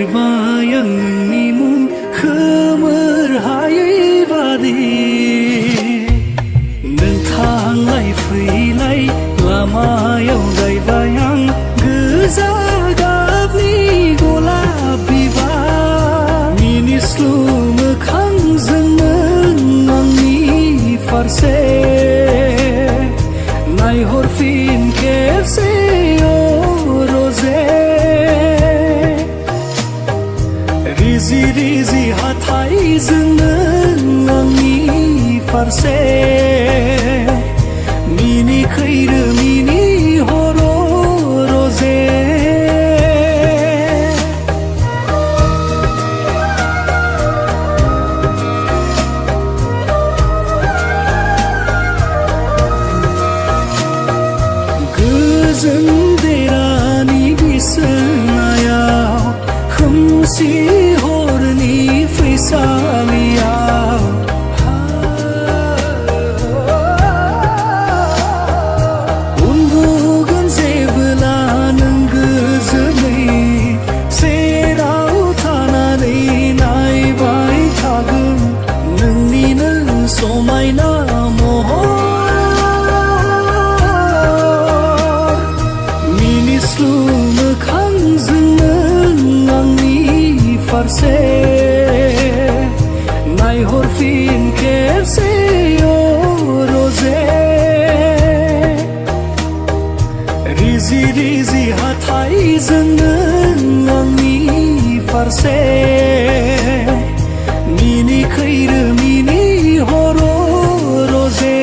फैबाय आं नोंनि मुं खोमोर हायै बादि नों थांलाय फैलाय लामायाव गायबाय आं गोजा गाबनि गलाब बिबार मिनिस्लु मोखांजों नों आंनि फारसे नायहरफिन खेबसे रिजि रिजि हाथाइजों नों आंनि फारसे मिनि खैरो मिनि हर रजे गोजोन देरानि बिसनायाव खोमसि हरनि फैसालियाव उन्दुगोन जेबोला नों गोजोनै सेराव थानानै नायबाय थागोन नोंनिनो समायना महर मिनिस्लु मोखांजों फारसे नायहरफिन खेबसे रजे रिजि रिजि हाथाइजों नों आंनि फारसे मिनि खैरो मिनि हर रजे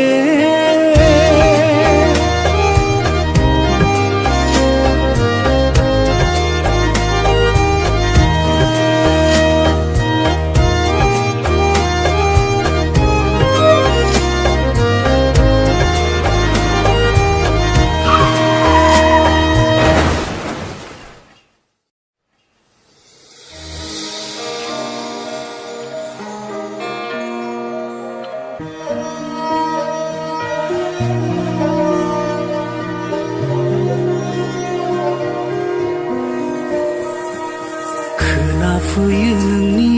खोनाफैयो नोंनि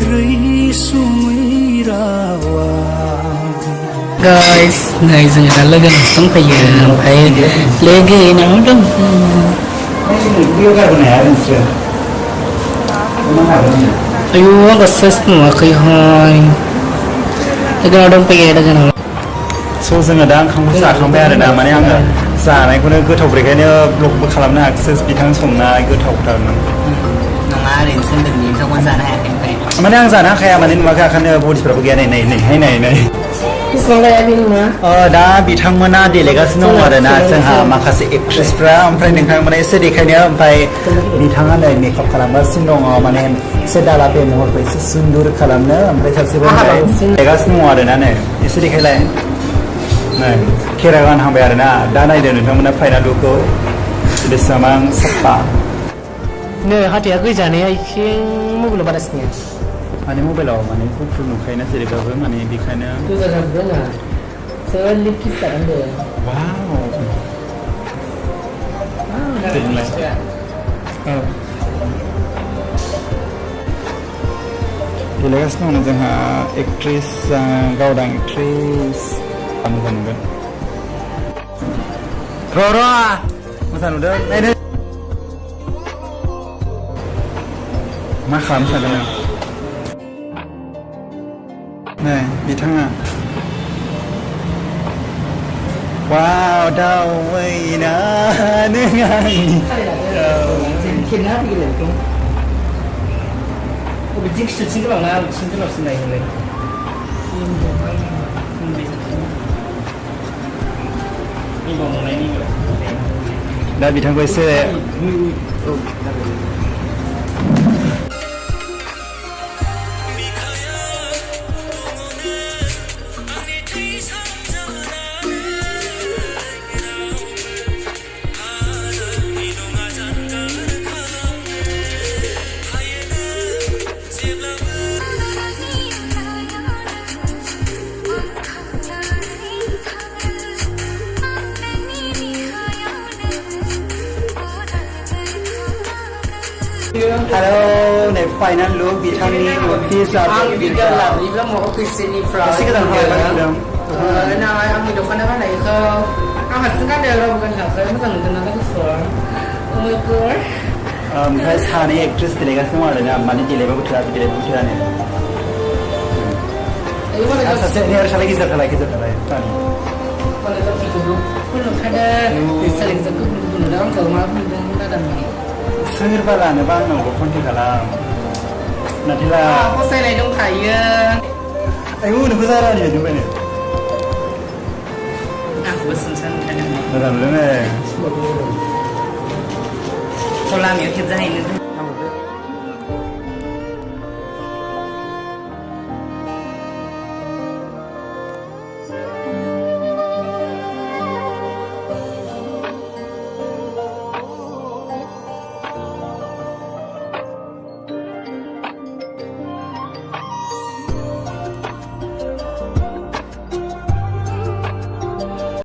रैसुमै रावा guys नै जोङो दा लोगोनाव दंफैयो ओमफ्राय लोगोनाव दं आयु आंखौ सेस नुवाखैहाय लोगोनाव दंफैयो लोगोनाव स' जोङो दा ओंखामखौ जाखांबाय आरोना माने आङो जानायखौनो गोथावब्रेखायनो ब्लगबो खालामनो हायाखिसै बिथां संनाय गोथावथारमोन नङा ओरैनो सोंदोंनि ओंखामखौ जानो हायाखै ओमफ्राय माने आं जानो हाखाया माने नुवाखै आखायनो बडिसफोराबो गैया नै नैहाय नाय दा बिथांमोना देलायगासिनो दं आरोना जोंहा माखासे एक्ट्रेसफ्रा ओमफ्राय नोंथांमोना एसे देखायनो ओमफ्राय बिथाङा नै मेकआप खालामगासिनो दङ माने एसे दालापे महरखौ एसे सुन्दुर खालामनो ओमफ्राय सासेबो देलायगासिनो दङ आरोना नै एसे देखायलाय नै खेरा गानहांबाय आरोना दा नायदो नोंथांमोना फाइनाल लुकखौ बेसेबां साफा नै हाथाया गोजानाया एसे मबाइलाव बारासिनो माने मबाइलाव माने गुफुर नुखायोना जेरैबाबो माने बेखायनो गोजा जाजोबदों ना सोर लिपस्टिक जागोन वाव देलायगासिनो दङ जोंहा एक्ट्रेस गावदां एक्ट्रेस मोजां नुगोन र' मोजां नुदों नायदो मा खालामनो सानदों नों नै बिथाङा वाव दावैना नों आंनि बिदिं गोलावना बिथिं गोलावसिन नायहोलाय दा बिथांखौ एसे Hello, này final look बिथांनि फिसा आं भिडिअ लाबोयोब्ला माबा फैसानिफ्राय एसे गोजान थांबाय आंनि दखाना फाननायखौ आं हारसिं गानदों रावबो गानखायाखै मोजां मोनदों नालाय गोसोआ ओमफ्राय सानै एक्ट्रेस देलायगासिनो दं आरोना माने देलायबाबो थोआ देलायबाबो थोआनो सासे सालाय गेजेर थालाय सानै सोरबा लानोबा आंनावबो कन्टेक्ट खालाम नाथायला फसायनाय दंखायो आयौ नोंबो जारानि नुबायनो आंखौबो सोंसानो थादोंमोन मोजां मोनदों लामायाव खेबजाहैनो